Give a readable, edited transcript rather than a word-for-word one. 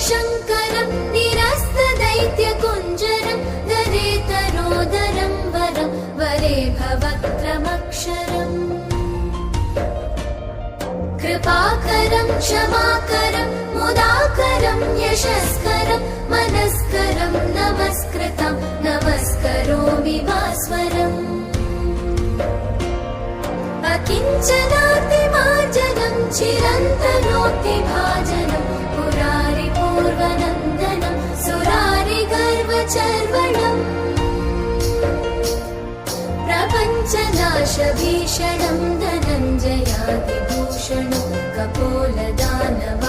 शङ्करं निरस्तदैत्यकुञ्जरं दरेतरोदरं वरं वरे भवक्रमक्षरम् कृपाकरं क्षमाकरं मुदाकरं यशस्करं मनस्करं नमस्कृतं नमस्करोमि भास्वरम् अकिञ्चनातिमार्जनं चिरन्तनोक्तिभाजनं पुरारिपूर्वनन्दनं सुरारिगर्वचर्वणम् प्रपञ्चनाशभीषणं धनञ्जयादिभूषणं कपोलदानव